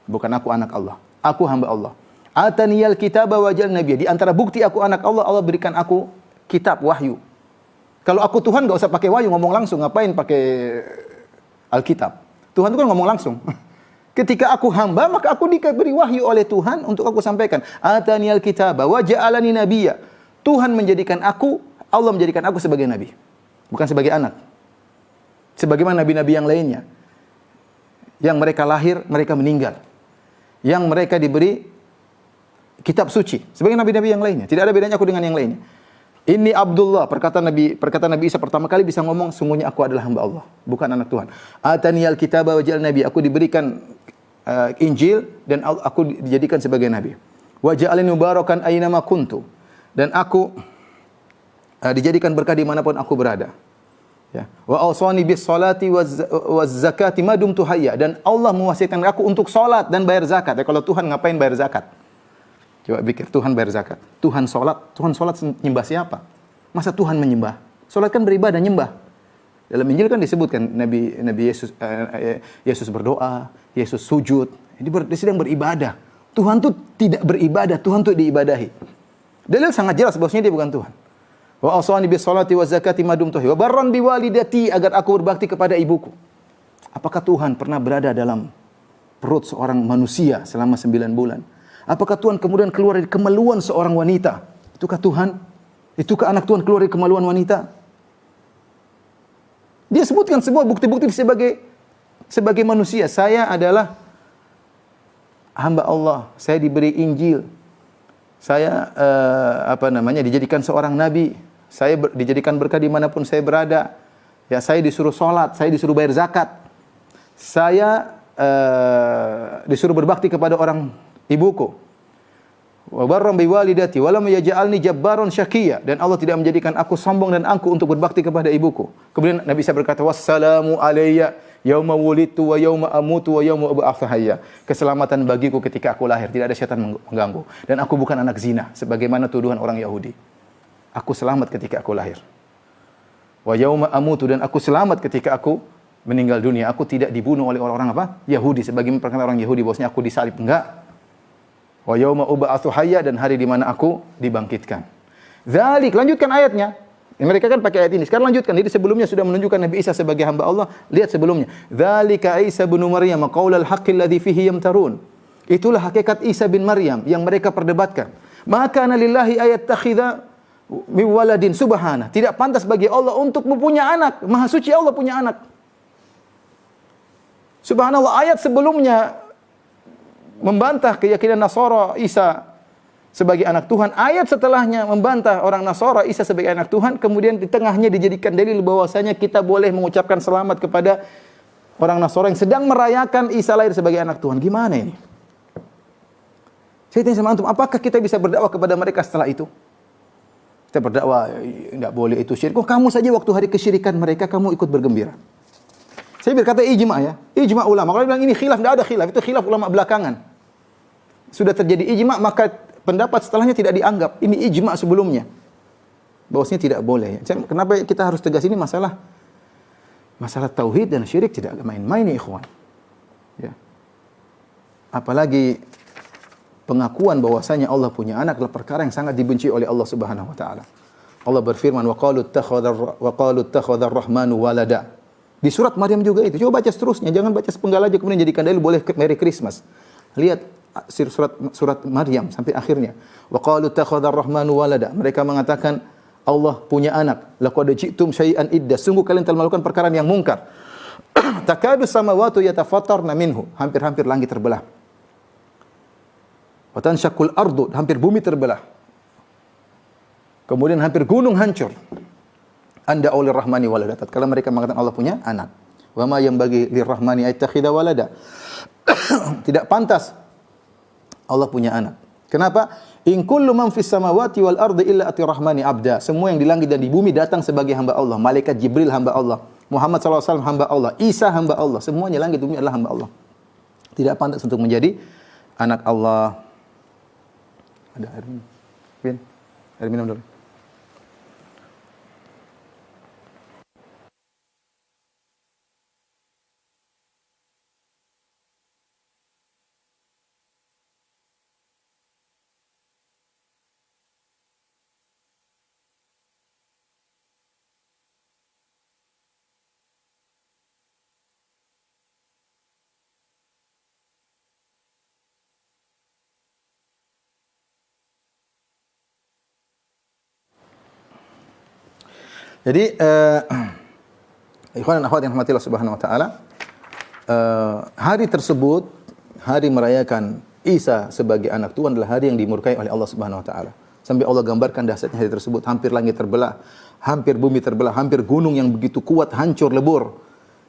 Bukan aku anak Allah. Aku hamba Allah. Ataniyal kitaba wa ja'alani nabiyya. Di antara bukti aku anak Allah, Allah berikan aku kitab, wahyu. Kalau aku Tuhan enggak usah pakai wahyu, ngomong langsung. Ngapain pakai Alkitab? Tuhan itu kan ngomong langsung. Ketika aku hamba, maka aku diberi wahyu oleh Tuhan untuk aku sampaikan. Ataniyal kitaba wa ja'alani nabiyya. Tuhan menjadikan aku, Allah menjadikan aku sebagai nabi. Bukan sebagai anak. Sebagaimana nabi-nabi yang lainnya. Yang mereka lahir, mereka meninggal. Yang mereka diberi kitab suci. Sebagai nabi-nabi yang lainnya. Tidak ada bedanya aku dengan yang lainnya. Ini Abdullah, perkataan Nabi Isa pertama kali bisa ngomong, sungguhnya aku adalah hamba Allah, bukan anak Tuhan. Ataniyal kitaba wa ja'alani nabi. Aku diberikan Injil dan aku dijadikan sebagai nabi. Wa ja'alani mubarakan aina ma kuntu. Dan aku dijadikan berkah dimanapun aku berada. Ya. Wa awsani bis salati waz zakati ma dumtu hayya. Dan Allah mewasiatkan aku untuk salat dan bayar zakat. Ya, kalau Tuhan ngapain bayar zakat? Coba pikir, Tuhan bayar zakat. Tuhan salat nyembah siapa? Masa Tuhan menyembah? Salat kan beribadah, nyembah. Dalam Injil kan disebutkan Nabi Yesus berdoa, Yesus sujud. Dia sedang beribadah. Tuhan tuh tidak beribadah, Tuhan tuh diibadahi. Dalil sangat jelas bahwasanya dia bukan Tuhan. Wa awsani bis salati waz zakati ma dumtu hayya wa barran bi walidati, agar aku berbakti kepada ibuku. Apakah Tuhan pernah berada dalam perut seorang manusia selama 9 bulan? Apakah Tuhan kemudian keluar dari kemaluan seorang wanita? Itukah Tuhan? Itukah anak Tuhan keluar dari kemaluan wanita? Dia sebutkan semua bukti-bukti sebagai manusia. Saya adalah hamba Allah. Saya diberi Injil. Saya dijadikan seorang nabi. Saya dijadikan berkah dimanapun saya berada. Ya, saya disuruh sholat, saya disuruh bayar zakat. Saya disuruh berbakti kepada orang ibuku. Wa barran bi walidati wa lam yaj'alni jabbaran syaqiyya, dan Allah tidak menjadikan aku sombong dan angkuh untuk berbakti kepada ibuku. Kemudian Nabi Isa berkata, wassalamu alayya yauma wulidtu wa yauma amutu wa yauma ub'atsu hayya. Keselamatan bagiku ketika aku lahir, tidak ada setan mengganggu, dan aku bukan anak zina sebagaimana tuduhan orang Yahudi. Aku selamat ketika aku lahir. Wa yauma amutu, dan aku selamat ketika aku meninggal dunia, aku tidak dibunuh oleh orang-orang apa? Yahudi. Sebagian perkataan orang Yahudi bahwasanya aku disalib. Enggak. Wa yauma ub'atsu hayya, dan hari di mana aku dibangkitkan. Dzalik, lanjutkan ayatnya. Mereka kan pakai ayat ini. Sekarang lanjutkan. Jadi sebelumnya sudah menunjukkan Nabi Isa sebagai hamba Allah. Lihat sebelumnya. Dzalika Isa bin Maryam qaulal haqqi alladzi fihi yamtarun. Itulah hakikat Isa bin Maryam yang mereka perdebatkan. Maka kana lillahi ayattakhidha min waladin subhana. Tidak pantas bagi Allah untuk mempunyai anak. Maha suci Allah punya anak. Subhanallah, ayat sebelumnya membantah keyakinan Nasara Isa sebagai anak Tuhan. Ayat setelahnya membantah orang Nasara Isa sebagai anak Tuhan. Kemudian di tengahnya dijadikan dalil bahwasanya kita boleh mengucapkan selamat kepada orang Nasara yang sedang merayakan Isa lahir sebagai anak Tuhan. Gimana ini? Saya tanya sama antum, apakah kita bisa berdakwah kepada mereka setelah itu? Kita berdakwah, tidak boleh itu syirik. Kok kamu saja waktu hari kesyirikan mereka, kamu ikut bergembira? Saya berkata ijma ya, ijma ulama. Kalau bilang ini khilaf, tidak ada khilaf. Itu khilaf ulama belakangan. Sudah terjadi ijma, maka pendapat setelahnya tidak dianggap. Ini ijma sebelumnya. Bahwasanya tidak boleh. Kenapa kita harus tegas ini masalah tauhid dan syirik tidak main-main ya ikhwan. Ya. Apalagi pengakuan bahwasanya Allah punya anak adalah perkara yang sangat dibenci oleh Allah Subhanahu wa taala. Allah berfirman, wa qalu ittakhadhar rahmanu walada. Di surat Maryam juga itu. Coba baca seterusnya, jangan baca sepenggal aja kemudian jadikan dalil boleh Merry Christmas. Lihat surat Maryam sampai akhirnya. Wa qalu ittakhadhar rahmanu walada. Mereka mengatakan Allah punya anak. Laqad ji'tum syai'an idda. Sungguh kalian telah melakukan perkara yang mungkar. Takadu samawati yatafattarna minhu. Hampir-hampir langit terbelah. Wa tanshaqqul ardu, hampir bumi terbelah. Kemudian hampir gunung hancur. Anda oleh rahmani walada. Kalau mereka mengatakan Allah punya anak. Wa ma yanbaghi lirrahmani ayattakhidha walada. Tidak pantas Allah punya anak. Kenapa? In kullu man fis samawati wal ardi illa ati rahmani abda. Semua yang di langit dan di bumi datang sebagai hamba Allah. Malaikat Jibril hamba Allah. Muhammad sallallahu alaihi wasallam hamba Allah. Isa hamba Allah. Semuanya langit dan bumi adalah hamba Allah. Tidak pantas untuk menjadi anak Allah. Ada air minum. Air minum dulu. Jadi ikhwan dan akhwat yang rahmatillah subhanahu wa ta'ala, hari tersebut, hari merayakan Isa sebagai anak Tuhan adalah hari yang dimurkai oleh Allah Subhanahu wa taala. Sampai Allah gambarkan dahsyatnya hari tersebut, hampir langit terbelah, hampir bumi terbelah, hampir gunung yang begitu kuat hancur lebur.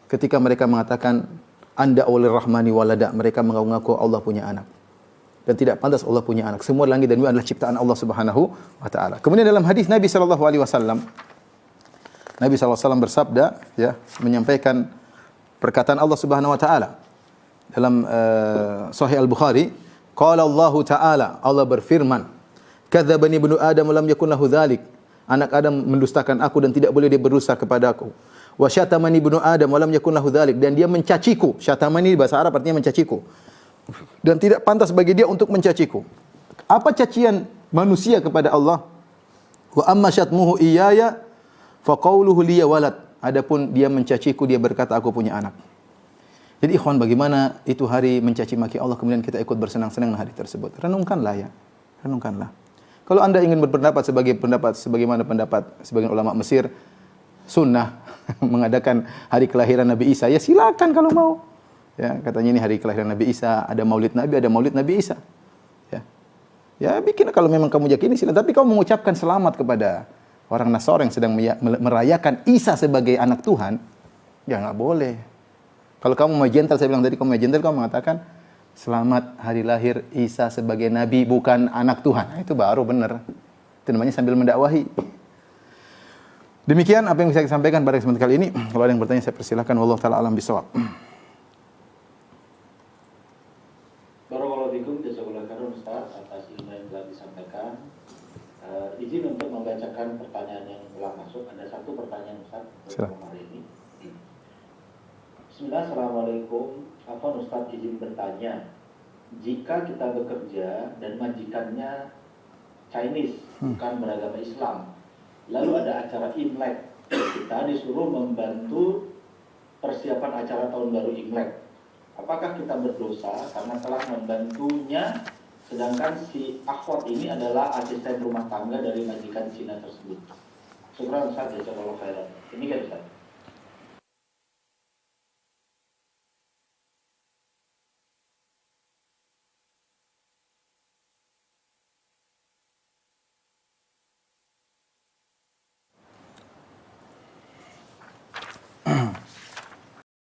Ketika mereka mengatakan Anda oleh rahmani walada, mereka mengaku Allah punya anak. Dan tidak pantas Allah punya anak. Semua langit dan bumi adalah ciptaan Allah Subhanahu wa taala. Kemudian dalam hadis Nabi sallallahu alaihi wasallam, Nabi SAW bersabda, ya, menyampaikan perkataan Allah Subhanahu wa taala dalam Sahih Al-Bukhari, qala Allah taala, Allah berfirman, kadzdzabani ibnu Adam lam yakun lahu dzalik. Anak Adam mendustakan aku dan tidak boleh dia berdusta kepadaku. Wa syatamani ibnu Adam lam yakun lahu dzalik, dan dia mencaciku. Syatamani bahasa Arab artinya mencaciku. Dan tidak pantas bagi dia untuk mencaciku. Apa cacian manusia kepada Allah? Wa amma syatmuhu iyaya faqauluhu liya walad. Adapun dia mencaciku, dia berkata aku punya anak. Jadi ikhwan, bagaimana itu hari mencaci maki Allah kemudian kita ikut bersenang-senang hari tersebut? Renungkanlah ya. Renungkanlah. Kalau Anda ingin berpendapat sebagaimana pendapat sebagian ulama Mesir, sunnah mengadakan hari kelahiran Nabi Isa, ya silakan kalau mau. Ya, katanya ini hari kelahiran Nabi Isa, ada Maulid Nabi Isa. Ya. Ya bikin kalau memang kamu yakini silakan, tapi kamu mengucapkan selamat kepada orang Nasara yang sedang merayakan Isa sebagai anak Tuhan, ya nggak boleh. Kalau kamu mau gentle, saya bilang tadi, kamu mau gentle, kamu mengatakan selamat hari lahir Isa sebagai Nabi, bukan anak Tuhan. Nah, itu baru benar. Itu namanya sambil mendakwahi. Demikian apa yang bisa saya sampaikan pada kesempatan kali ini. Kalau ada yang bertanya, saya persilahkan. Wallahu ta'ala alam bisawab. Barakallahu fikum, jazakallahu khairan Ustaz atas ilmu yang telah disampaikan. Izin untuk membacakan pertanyaan yang telah masuk. Ada satu pertanyaan Ustaz untuk hari ini. Bismillah, Assalamualaikum. Afwan Ustadz izin bertanya, jika kita bekerja dan majikannya Chinese, bukan beragama Islam, lalu ada acara Imlek, kita disuruh membantu persiapan acara tahun baru Imlek, apakah kita berdosa karena telah membantunya, sedangkan si akhwat ini adalah asisten rumah tangga dari majikan Cina tersebut? Syukran Ustaz, jazakallahu khairan. Ini kan Ustaz.